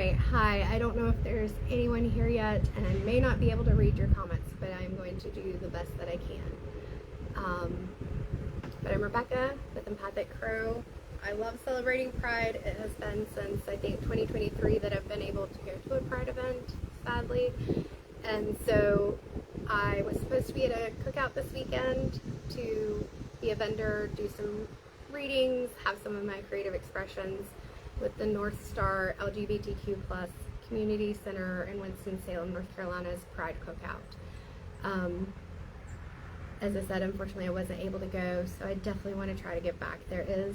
Alright, hi. I don't know if there's anyone here yet, and I may not be able to read your comments, but I'm going to do the best that I can. But I'm Rebecca with Empathic Crow. I love celebrating Pride. It has been since, I think, 2023 that I've been able to go to a Pride event, sadly. And so I was supposed to be at a cookout this weekend to be a vendor, do some readings, have some of my creative expressions with the North Star LGBTQ plus Community Center in Winston-Salem, North Carolina's Pride Cookout. As I said, unfortunately I wasn't able to go, so I definitely want to try to get back. There is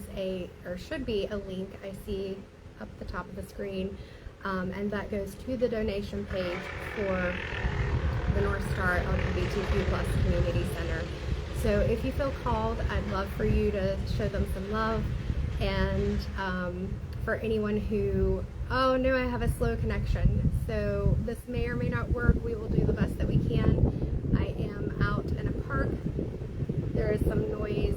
or should be a link I see up the top of the screen, and that goes to the donation page for the North Star LGBTQ plus Community Center. So if you feel called, I'd love for you to show them some love. And for anyone who, oh no, I have a slow connection, so this may or may not work. We will do the best that we can. I am out in a park. There is some noise.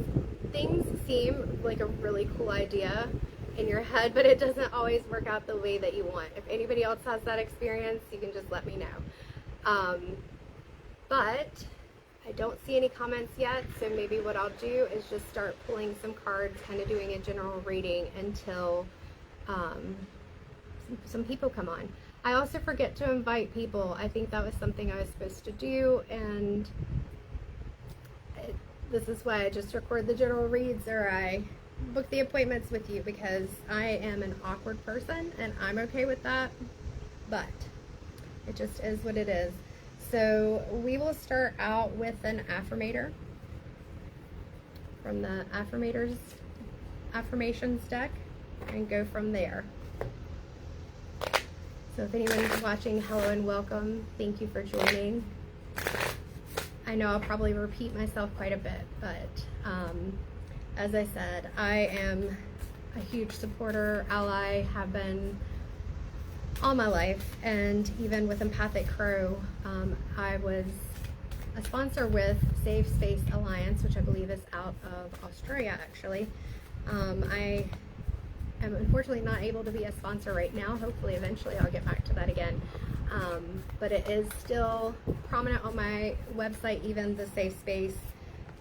Things seem like a really cool idea in your head, but it doesn't always work out the way that you want. If anybody else has that experience, you can just let me know. But I don't see any comments yet, so maybe what I'll do is just start pulling some cards, kind of doing a general reading until some people come on. I also forget to invite people. I think that was something I was supposed to do, and this is why I just record the general reads, or I book the appointments with you, because I am an awkward person and I'm okay with that, but it just is what it is. So we will start out with an affirmator from the affirmations deck and go from there. So if anyone's watching, hello and welcome. Thank you for joining. I know I'll probably repeat myself quite a bit, but as I said, I am a huge supporter, ally, have been all my life, and even with Empathic Crow, I was a sponsor with Safe Space Alliance, which I believe is out of Australia, actually. I am unfortunately not able to be a sponsor right now. Hopefully eventually I'll get back to that again, but it is still prominent on my website, even the Safe Space,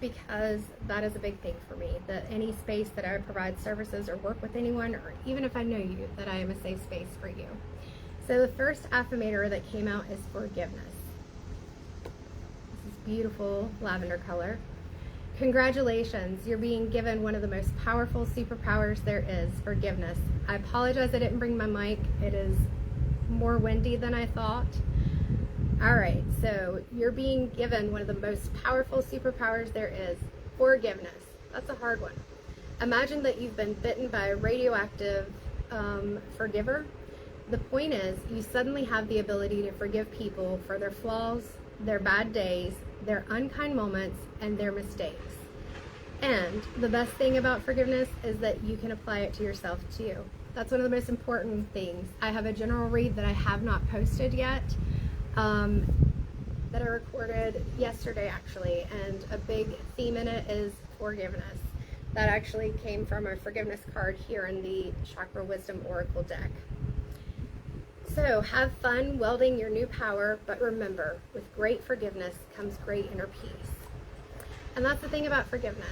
because that is a big thing for me, that any space that I provide services or work with anyone, or even if I know you, that I am a safe space for you. So the first affirmator that came out is forgiveness. This is beautiful lavender color. Congratulations, you're being given one of the most powerful superpowers there is, forgiveness. I apologize I didn't bring my mic. It is more windy than I thought. All right, so you're being given one of the most powerful superpowers there is, forgiveness. That's a hard one. Imagine that you've been bitten by a radioactive forgiver. The point is, you suddenly have the ability to forgive people for their flaws, their bad days, their unkind moments, and their mistakes. And the best thing about forgiveness is that you can apply it to yourself too. That's one of the most important things. I have a general read that I have not posted yet, that I recorded yesterday actually, and a big theme in it is forgiveness. That actually came from a forgiveness card here in the Chakra Wisdom Oracle deck. So have fun welding your new power, but remember, with great forgiveness comes great inner peace. And that's the thing about forgiveness.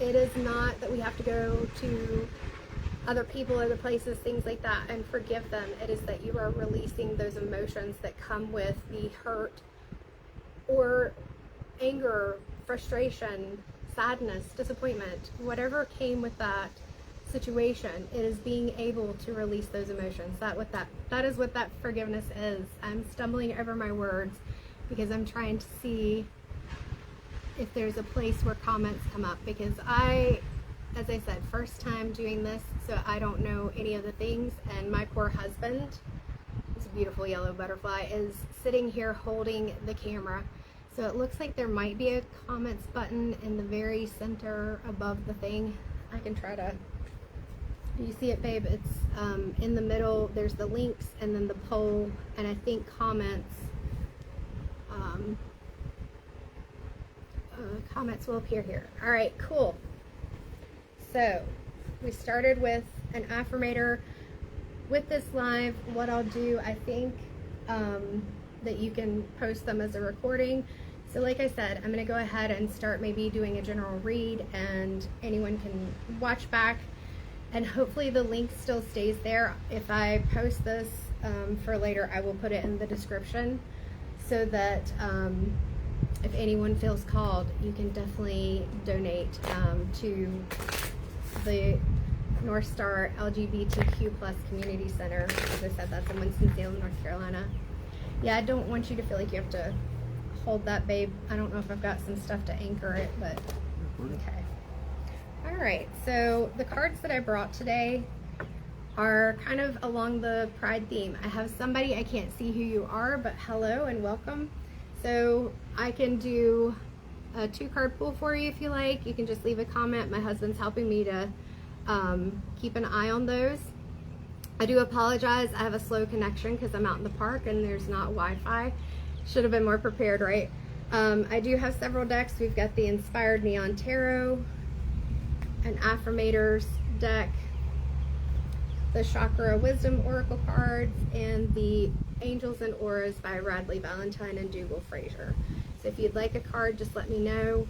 It is not that we have to go to other people, other places, things like that, and forgive them. It is that you are releasing those emotions that come with the hurt or anger, frustration, sadness, disappointment, whatever came with that situation. It is being able to release those emotions. That is what that forgiveness is. I'm stumbling over my words because I'm trying to see if there's a place where comments come up, because as I said, first time doing this, so I don't know any of the things, and my poor husband, this beautiful yellow butterfly, is sitting here holding the camera. So it looks like there might be a comments button in the very center above the thing. I can try to, do you see it, babe? It's in the middle. There's the links and then the poll, and I think comments comments will appear here. All right, cool. So we started with an affirmator with this live, what I'll do, I think that you can post them as a recording. So like I said, I'm going to go ahead and start maybe doing a general read, and anyone can watch back, and hopefully the link still stays there. If I post this for later, I will put it in the description, so that if anyone feels called, you can definitely donate to the North Star LGBTQ plus Community Center. As I said, that's in Winston-Salem, North Carolina. Yeah, I don't want you to feel like you have to hold that, babe. I don't know if I've got some stuff to anchor it, but okay. All right, so the cards that I brought today are kind of along the pride theme. I have somebody, I can't see who you are, but hello and welcome. So I can do a 2-card pull for you if you like. You can just leave a comment. My husband's helping me to keep an eye on those. I do apologize, I have a slow connection because I'm out in the park and there's not Wi-Fi. Should have been more prepared, right? I do have several decks. We've got the Inspired Neon Tarot, an Affirmators deck, the Chakra Wisdom Oracle cards, and the Angels and Auras by Radley Valentine and Dougal Fraser. So if you'd like a card, just let me know.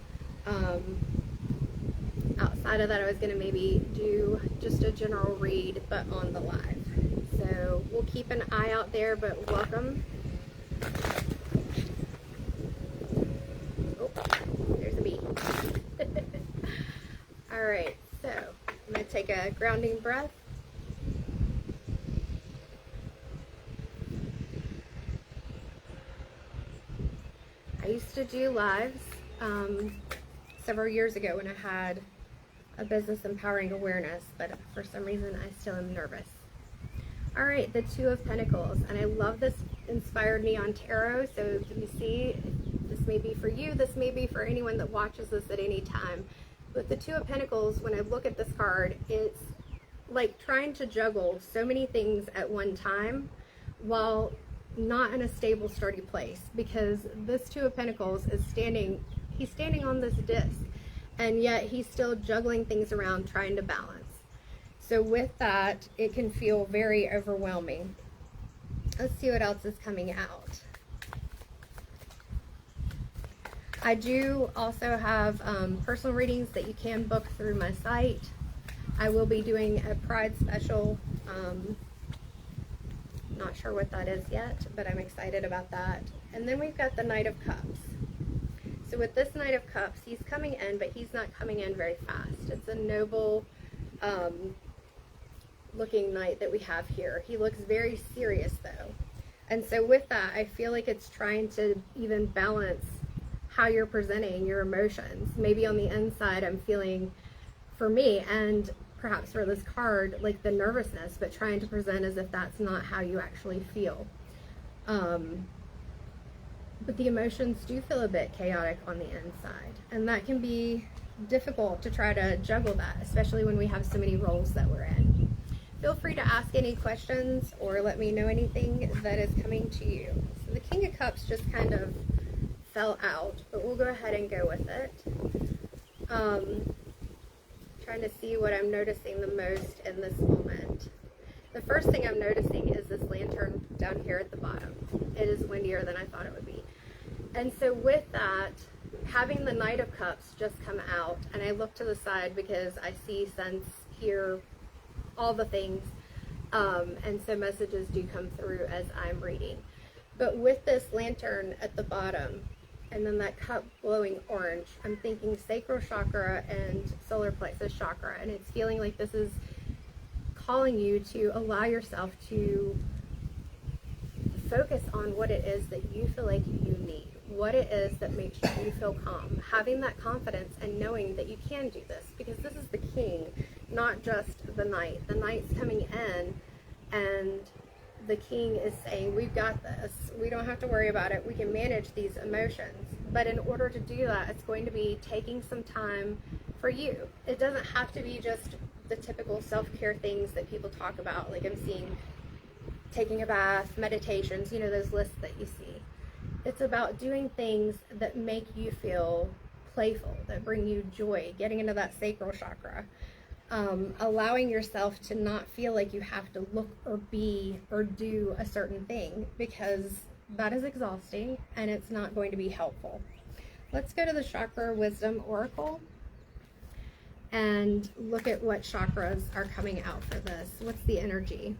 Outside of that, I was going to maybe do just a general read, but on the live. So we'll keep an eye out there, but welcome. Oh, there's a bee. All right, so I'm going to take a grounding breath. I used to do lives several years ago when I had a business empowering awareness, but for some reason I still am nervous. All right, the Two of Pentacles, and I love this Inspired Neon Tarot. So you see, this may be for you, this may be for anyone that watches this at any time. But the Two of Pentacles, when I look at this card, it's like trying to juggle so many things at one time while not in a stable, sturdy place, because this Two of Pentacles is he's standing on this disc, and yet he's still juggling things around, trying to balance. So with that, it can feel very overwhelming. Let's see what else is coming out. I do also have personal readings that you can book through my site. I will be doing a Pride special. Not sure what that is yet, but I'm excited about that. And then we've got the Knight of Cups. So with this Knight of Cups, he's coming in, but he's not coming in very fast. It's a noble looking knight that we have here. He looks very serious though. And so with that, I feel like it's trying to even balance how you're presenting your emotions. Maybe on the inside, I'm feeling, for me, and perhaps for this card, like the nervousness, but trying to present as if that's not how you actually feel. But the emotions do feel a bit chaotic on the inside, and that can be difficult to try to juggle that, especially when we have so many roles that we're in. Feel free to ask any questions or let me know anything that is coming to you. So the King of Cups just kind of fell out, but we'll go ahead and go with it. Trying to see what I'm noticing the most in this moment. The first thing I'm noticing is this lantern down here at the bottom. It is windier than I thought it would be. And so with that, having the Knight of Cups just come out, and I look to the side because I see, sense, hear, all the things, and so messages do come through as I'm reading. But with this lantern at the bottom, and then that cup glowing orange, I'm thinking sacral chakra and solar plexus chakra, and it's feeling like this is calling you to allow yourself to focus on what it is that you feel like you need, what it is that makes you feel calm, having that confidence and knowing that you can do this, because this is the king, not just the knight. The knight's coming in, and the king is saying, we've got this, we don't have to worry about it, we can manage these emotions. But in order to do that, it's going to be taking some time for you. It doesn't have to be just the typical self-care things that people talk about, like I'm seeing taking a bath, meditations, you know, those lists that you see. It's about doing things that make you feel playful, that bring you joy, getting into that sacral chakra. allowing yourself to not feel like you have to look or be or do a certain thing, because that is exhausting and it's not going to be helpful. Let's go to the Chakra Wisdom Oracle and look at what chakras are coming out for this. What's the energy?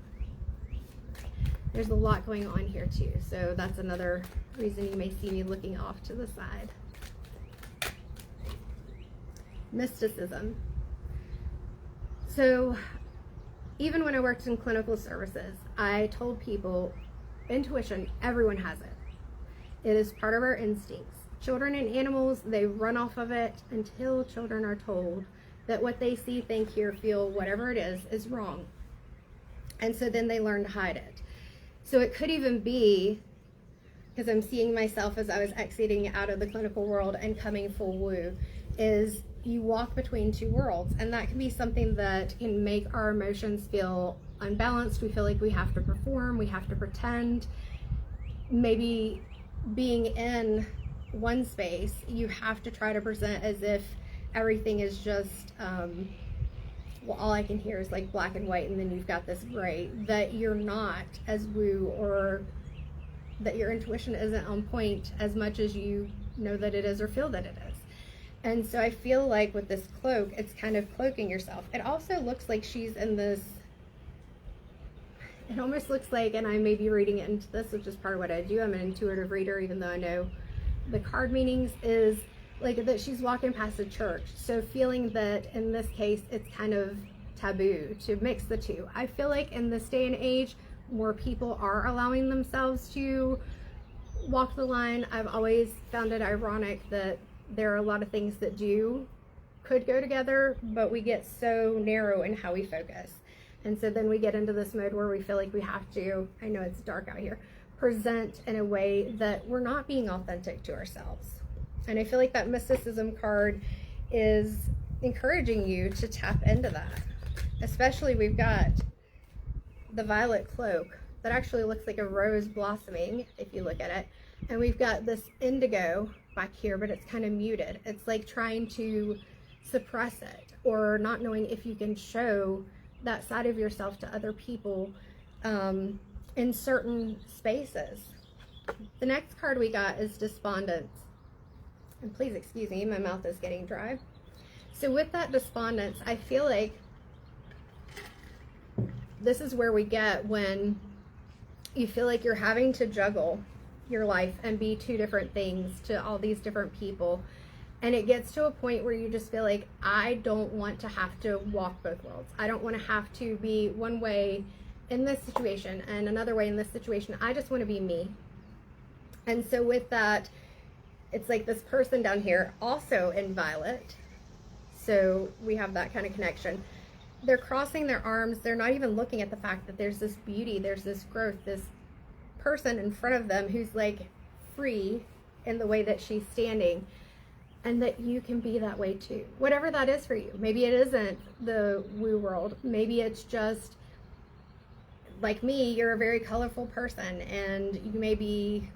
There's a lot going on here too, so that's another reason you may see me looking off to the side. Mysticism. So even when I worked in clinical services, I told people, intuition, everyone has it. It is part of our instincts. Children and animals, they run off of it until children are told that what they see, think, hear, feel, whatever it is wrong. And so then they learn to hide it. So it could even be, because I'm seeing myself as I was exiting out of the clinical world and coming full woo, is you walk between two worlds. And that can be something that can make our emotions feel unbalanced. We feel like we have to perform, we have to pretend. Maybe being in one space, you have to try to present as if everything is just, well, all I can hear is like black and white, and then you've got this gray, that you're not as woo, or that your intuition isn't on point as much as you know that it is or feel that it is. And so I feel like with this cloak, it's kind of cloaking yourself. It also looks like she's in this, it almost looks like, and I may be reading it into this, which is part of what I do, I'm an intuitive reader, even though I know the card meanings, is like that she's walking past a church. So feeling that in this case, it's kind of taboo to mix the two. I feel like in this day and age, more people are allowing themselves to walk the line. I've always found it ironic that there are a lot of things that could go together, but we get so narrow in how we focus. And so then we get into this mode where we feel like we have to, I know it's dark out here, present in a way that we're not being authentic to ourselves. And I feel like that Mysticism card is encouraging you to tap into that. Especially we've got the violet cloak that actually looks like a rose blossoming if you look at it. And we've got this indigo back here, but it's kind of muted. It's like trying to suppress it, or not knowing if you can show that side of yourself to other people in certain spaces. The next card we got is Despondence. And please excuse me, my mouth is getting dry. So with that Despondence, I feel like this is where we get when you feel like you're having to juggle your life and be two different things to all these different people. And it gets to a point where you just feel like, I don't want to have to walk both worlds. I don't want to have to be one way in this situation and another way in this situation. I just want to be me. And so with that, it's like this person down here, also in violet. So we have that kind of connection. They're crossing their arms. They're not even looking at the fact that there's this beauty, there's this growth, this person in front of them who's like free in the way that she's standing, and that you can be that way too. Whatever that is for you. Maybe it isn't the woo world. Maybe it's just like me, you're a very colorful person, and you may be,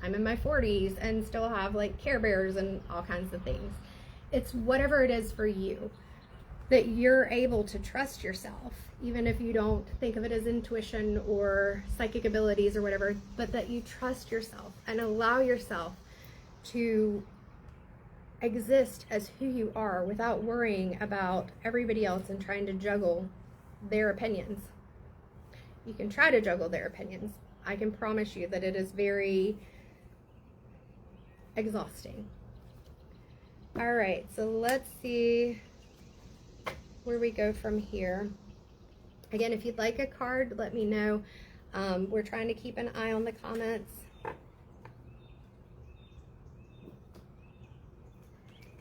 I'm in my 40s and still have like Care Bears and all kinds of things. It's whatever it is for you, that you're able to trust yourself, even if you don't think of it as intuition or psychic abilities or whatever, but that you trust yourself and allow yourself to exist as who you are without worrying about everybody else and trying to juggle their opinions. You can try to juggle their opinions. I can promise you that it is very exhausting. All right, so let's see where we go from here. Again, if you'd like a card, let me know. We're trying to keep an eye on the comments.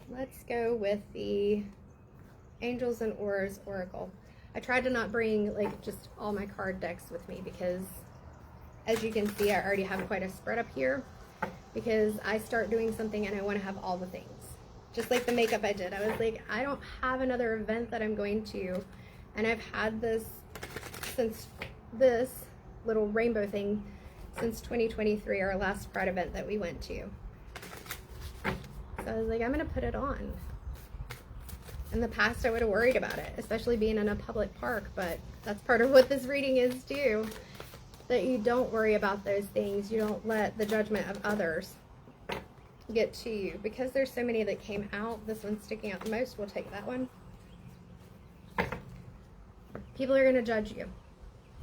Let's go with the Angels and Auras Oracle. I tried to not bring like just all my card decks with me because, as you can see, I already have quite a spread up here, because I start doing something and I want to have all the things. Just like the makeup I did. I was like, I don't have another event that I'm going to, and I've had this since this little rainbow thing since 2023, our last Pride event that we went to. So I was like, I'm gonna put it on. In the past, I would have worried about it, especially being in a public park, but that's part of what this reading is too, that you don't worry about those things. You don't let the judgment of others get to you, because there's so many that came out. This one's sticking out the most. We'll take that one. People are going to judge you.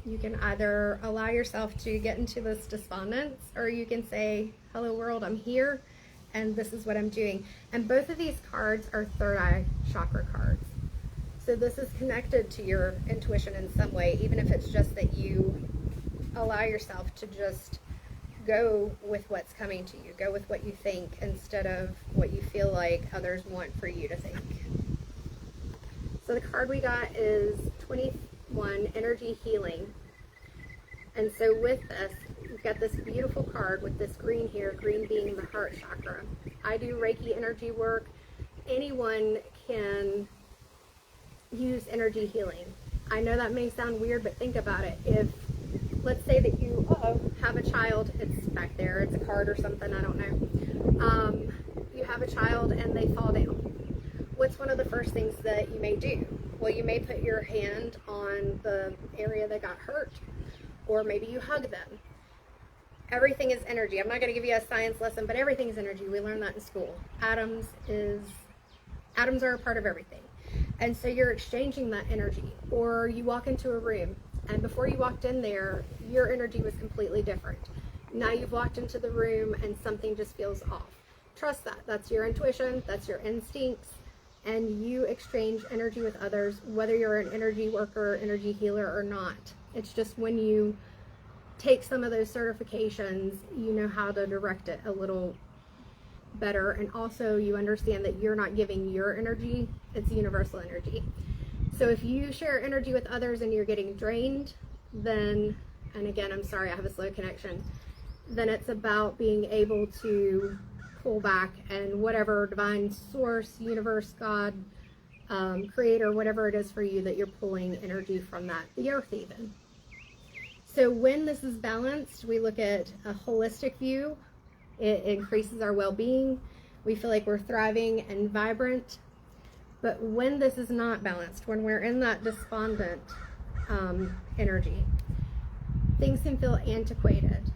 You can either allow yourself to get into this despondence, or you can say, hello world, I'm here and this is what I'm doing. And both of these cards are third eye chakra cards. So this is connected to your intuition in some way, even if it's just that you allow yourself to just go with what's coming to you. Go with what you think instead of what you feel like others want for you to think. So the card we got is 21, Energy Healing. And so with this, we've got this beautiful card with this green here, green being the heart chakra. I do Reiki energy work. Anyone can use energy healing. I know that may sound weird, but think about it. If, let's say that you have a child, it's back there, it's a card or something, I don't know. You have a child and they fall down. What's one of the first things that you may do? Well, you may put your hand on the area that got hurt, or maybe you hug them. Everything is energy. I'm not going to give you a science lesson, but everything is energy. We learned that in school. Atoms are a part of everything. And so you're exchanging that energy. Or you walk into a room, and before you walked in there, your energy was completely different. Now you've walked into the room and something just feels off. Trust that. That's your intuition. That's your instincts. And you exchange energy with others, whether you're an energy worker, energy healer or not. It's just when you take some of those certifications, you know how to direct it a little better. And also you understand that you're not giving your energy, it's universal energy. So if you share energy with others and you're getting drained, then, and again, I'm sorry, I have a slow connection, then it's about being able to pull back, and whatever divine source, universe, God, creator, whatever it is for you, that you're pulling energy from that, the earth even. So when this is balanced, we look at a holistic view. It increases our well-being. We feel like we're thriving and vibrant. But when this is not balanced, when we're in that despondent energy, things can feel antiquated.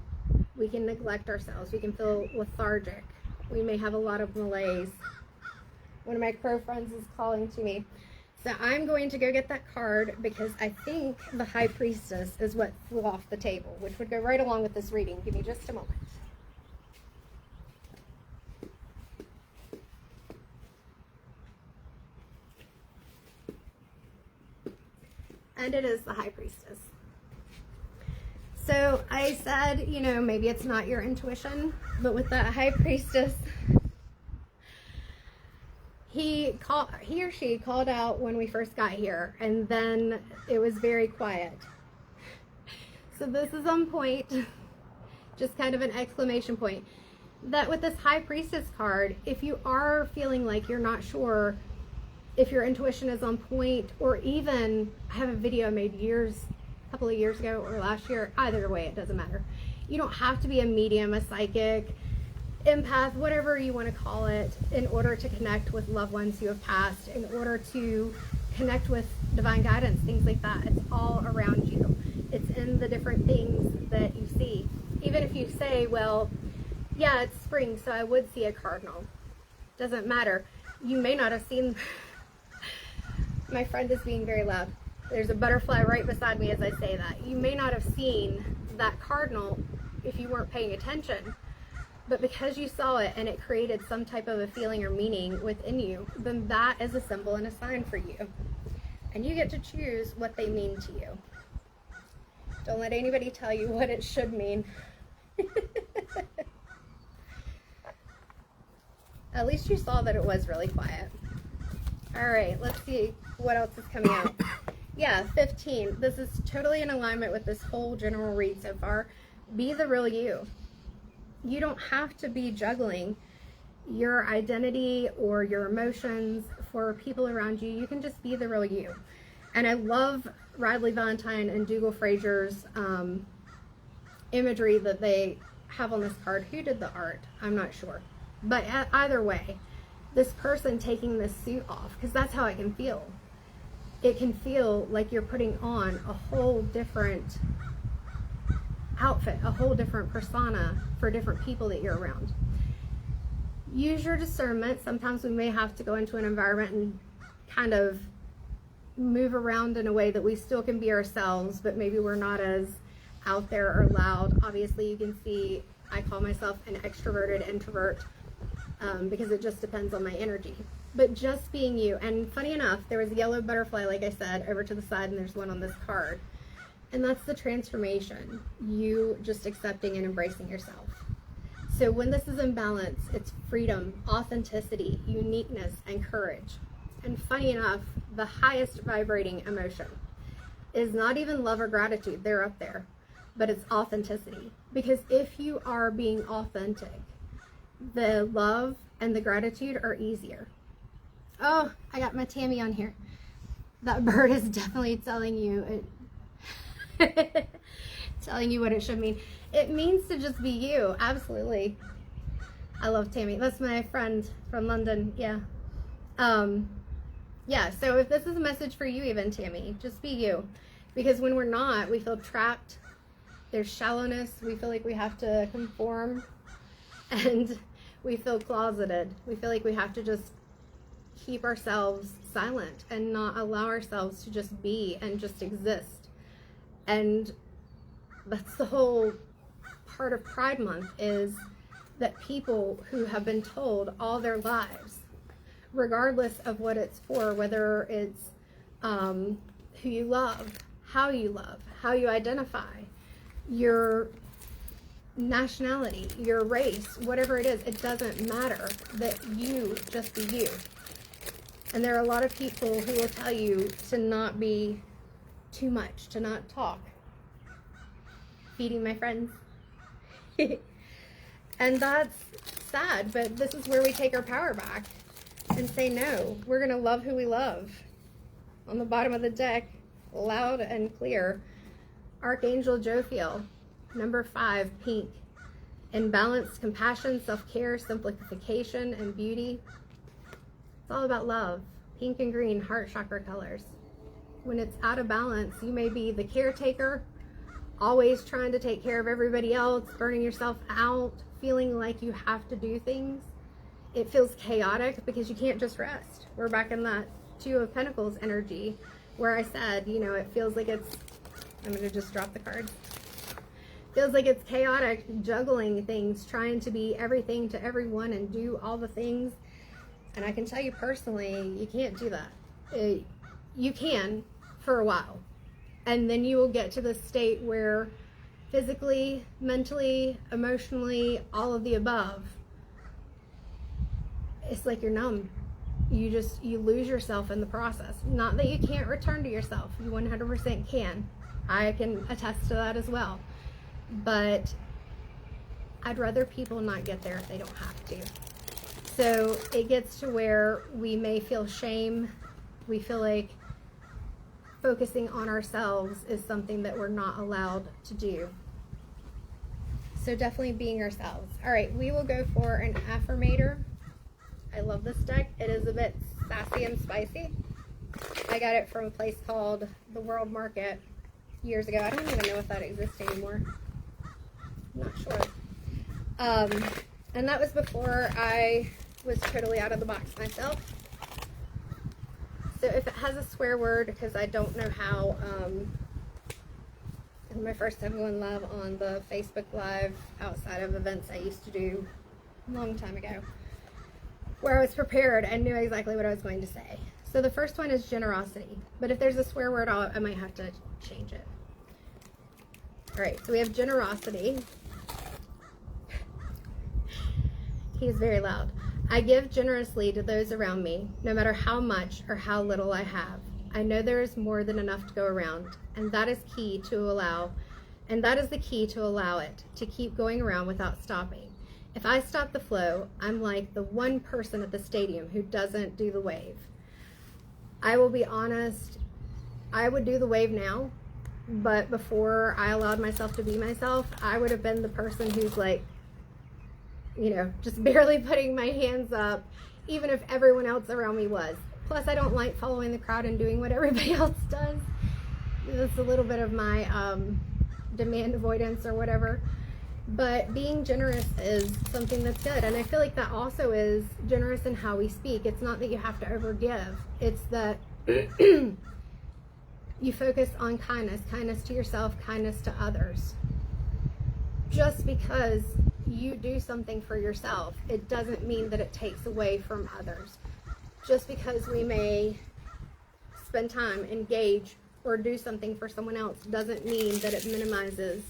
We can neglect ourselves. We can feel lethargic. We may have a lot of malaise. One of my crow friends is calling to me. So I'm going to go get that card, because I think the High Priestess is what flew off the table, which would go right along with this reading. Give me just a moment. And it is the High Priestess. So I said, you know, maybe it's not your intuition, but with that High Priestess, he or she called out when we first got here, and then it was very quiet. So this is on point, just kind of an exclamation point, that with this High Priestess card, if you are feeling like you're not sure if your intuition is on point, or even, I have a video I made a couple of years ago or last year, either way, it doesn't matter. You don't have to be a medium, a psychic, empath, whatever you want to call it, in order to connect with loved ones who have passed, in order to connect with divine guidance, things like that. It's all around you. It's in the different things that you see. Even if you say, well, yeah, it's spring, so I would see a cardinal. Doesn't matter. You may not have seen... My friend is being very loud. There's a butterfly right beside me as I say that. You may not have seen that cardinal if you weren't paying attention, but because you saw it and it created some type of a feeling or meaning within you, then that is a symbol and a sign for you. And you get to choose what they mean to you. Don't let anybody tell you what it should mean. At least you saw that it was really quiet. All right, let's see what else is coming out. Yeah, 15. This is totally in alignment with this whole general read so far. Be the real you. You don't have to be juggling your identity or your emotions for people around you. You can just be the real you. And I love Radley Valentine and Dougal Fraser's imagery that they have on this card. Who did the art? I'm not sure. But either way, this person taking this suit off, because that's how it can feel. It can feel like you're putting on a whole different outfit, a whole different persona for different people that you're around. Use your discernment. Sometimes we may have to go into an environment and kind of move around in a way that we still can be ourselves, but maybe we're not as out there or loud. Obviously, you can see I call myself an extroverted introvert because it just depends on my energy. But just being you. And funny enough, there was a yellow butterfly, like I said, over to the side, and there's one on this card. And that's the transformation. You just accepting and embracing yourself. So when this is in balance, it's freedom, authenticity, uniqueness, and courage. And funny enough, the highest vibrating emotion is not even love or gratitude. They're up there. But it's authenticity. Because if you are being authentic, the love and the gratitude are easier. Oh, I got my Tammy on here. That bird is definitely telling you telling you what it should mean. It means to just be you. Absolutely. I love Tammy. That's my friend from London. Yeah. Yeah, so if this is a message for you even, Tammy, just be you. Because when we're not, we feel trapped. There's shallowness. We feel like we have to conform. And we feel closeted. We feel like we have to just keep ourselves silent and not allow ourselves to just be and just exist. And that's the whole part of Pride Month, is that people who have been told all their lives, regardless of what it's for, whether it's who you love, how you identify, your nationality, your race, whatever it is, it doesn't matter, that you just be you. And there are a lot of people who will tell you to not be too much, to not talk. Feeding my friends. And that's sad, but this is where we take our power back and say, no, we're going to love who we love. On the bottom of the deck, loud and clear, Archangel Jophiel, number 5, pink. In balance, compassion, self-care, simplification, and beauty. It's all about love. Pink and green, heart chakra colors. When it's out of balance, you may be the caretaker, always trying to take care of everybody else, burning yourself out, feeling like you have to do things. It feels chaotic because you can't just rest. We're back in that 2 of Pentacles energy where I said, you know, it feels like it's, I'm going to just drop the cards. Feels like it's chaotic, juggling things, trying to be everything to everyone and do all the things. And I can tell you personally, you can't do that. You can for a while. And then you will get to the state where physically, mentally, emotionally, all of the above, it's like you're numb. You lose yourself in the process. Not that you can't return to yourself. You 100% can. I can attest to that as well. But I'd rather people not get there if they don't have to. So it gets to where we may feel shame. We feel like focusing on ourselves is something that we're not allowed to do. So definitely being ourselves. All right, we will go for an affirmator. I love this deck. It is a bit sassy and spicy. I got it from a place called the World Market years ago. I don't even know if that exists anymore. I'm not sure. And that was before I was totally out of the box myself. So if it has a swear word, because I don't know how, this is my first time going live on the Facebook Live outside of events I used to do a long time ago, where I was prepared and knew exactly what I was going to say. So the first one is generosity, but if there's a swear word, I might have to change it. All right, so we have generosity. He is very loud. I give generously to those around me, no matter how much or how little I have. I know there is more than enough to go around, and that is the key to allow it to keep going around without stopping. If I stop the flow, I'm like the one person at the stadium who doesn't do the wave. I will be honest, I would do the wave now, but before I allowed myself to be myself, I would have been the person who's like, you know, just barely putting my hands up, even if everyone else around me was. Plus, I don't like following the crowd and doing what everybody else does. That's a little bit of my demand avoidance or whatever. But being generous is something that's good. And I feel like that also is generous in how we speak. It's not that you have to overgive. It's that you focus on kindness. Kindness to yourself, kindness to others. Just because you do something for yourself, it doesn't mean that it takes away from others. Just because we may spend time, engage, or do something for someone else doesn't mean that it minimizes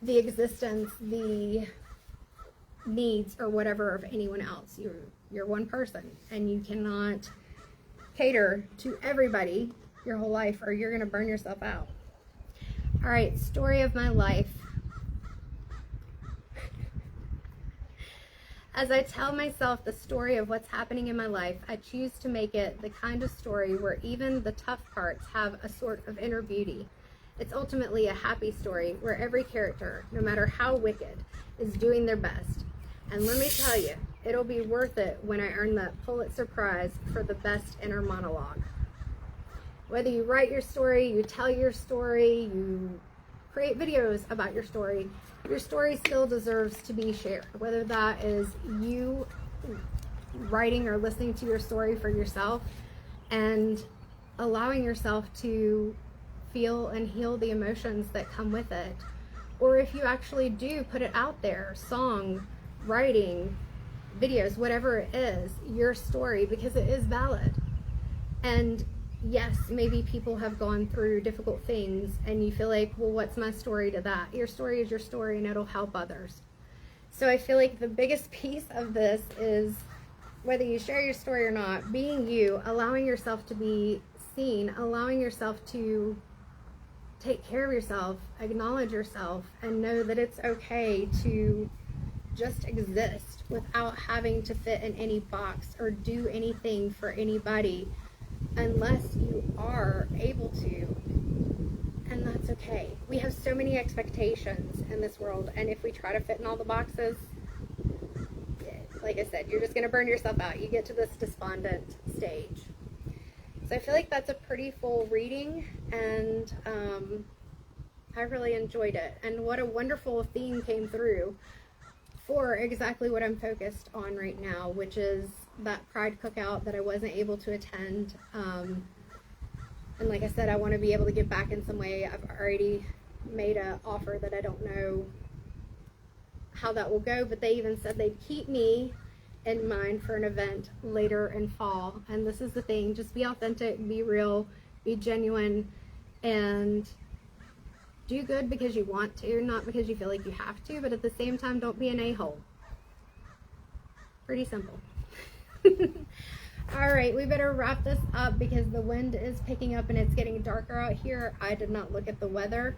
the existence, the needs, or whatever of anyone else. You're one person, and you cannot cater to everybody your whole life, or you're going to burn yourself out. All right, story of my life. As I tell myself the story of what's happening in my life, I choose to make it the kind of story where even the tough parts have a sort of inner beauty. It's ultimately a happy story where every character, no matter how wicked, is doing their best. And let me tell you, it'll be worth it when I earn that Pulitzer Prize for the best inner monologue. Whether you write your story, you tell your story, you create videos about your story still deserves to be shared. Whether that is you writing or listening to your story for yourself and allowing yourself to feel and heal the emotions that come with it, or if you actually do put it out there, song, writing, videos, whatever it is, your story, because it is valid. And yes, maybe people have gone through difficult things and you feel like, well, what's my story to that? Your story is your story and it'll help others. So I feel like the biggest piece of this is, whether you share your story or not, being you, allowing yourself to be seen, allowing yourself to take care of yourself, acknowledge yourself, and know that it's okay to just exist without having to fit in any box or do anything for anybody unless you are able to. And that's okay. We have so many expectations in this world, and if we try to fit in all the boxes, like I said, you're just going to burn yourself out. You get to this despondent stage. So I feel like that's a pretty full reading, and I really enjoyed it. And what a wonderful theme came through for exactly what I'm focused on right now, which is that Pride cookout that I wasn't able to attend. And like I said, I want to be able to give back in some way. I've already made an offer that I don't know how that will go, but they even said they'd keep me in mind for an event later in fall. And this is the thing, just be authentic, be real, be genuine, and do good because you want to, not because you feel like you have to, but at the same time, don't be an a-hole. Pretty simple. All right, we better wrap this up because the wind is picking up and it's getting darker out here. I did not look at the weather,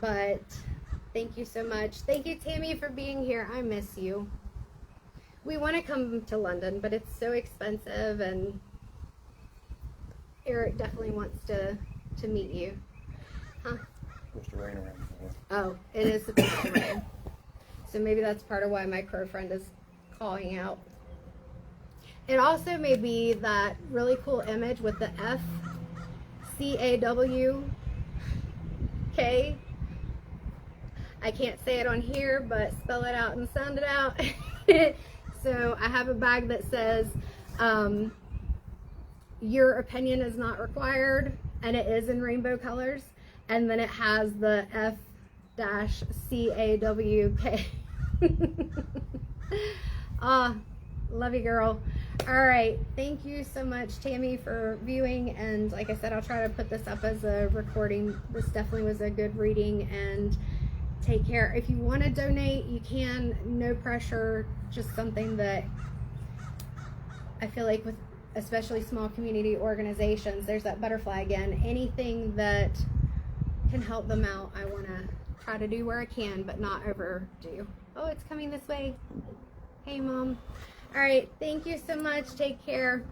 but thank you so much. Thank you, Tammy, for being here. I miss you. We want to come to London, but it's so expensive, and Eric definitely wants to meet you. Huh? It's supposed to rain around here. Oh, it is supposed to rain. So maybe that's part of why my crow friend is calling out. It also may be that really cool image with the FCAWK. I can't say it on here, but spell it out and sound it out. So I have a bag that says, your opinion is not required, and it is in rainbow colors. And then it has the F-CAWK. Love you, girl. All right, thank you so much, Tammy, for viewing. And like I said, I'll try to put this up as a recording. This definitely was a good reading, and take care. If you want to donate, you can. No pressure, just something that I feel like with especially small community organizations, there's that butterfly again. Anything that can help them out, I want to try to do where I can, but not overdo. Oh, it's coming this way. Hey, Mom. All right, thank you so much. Take care.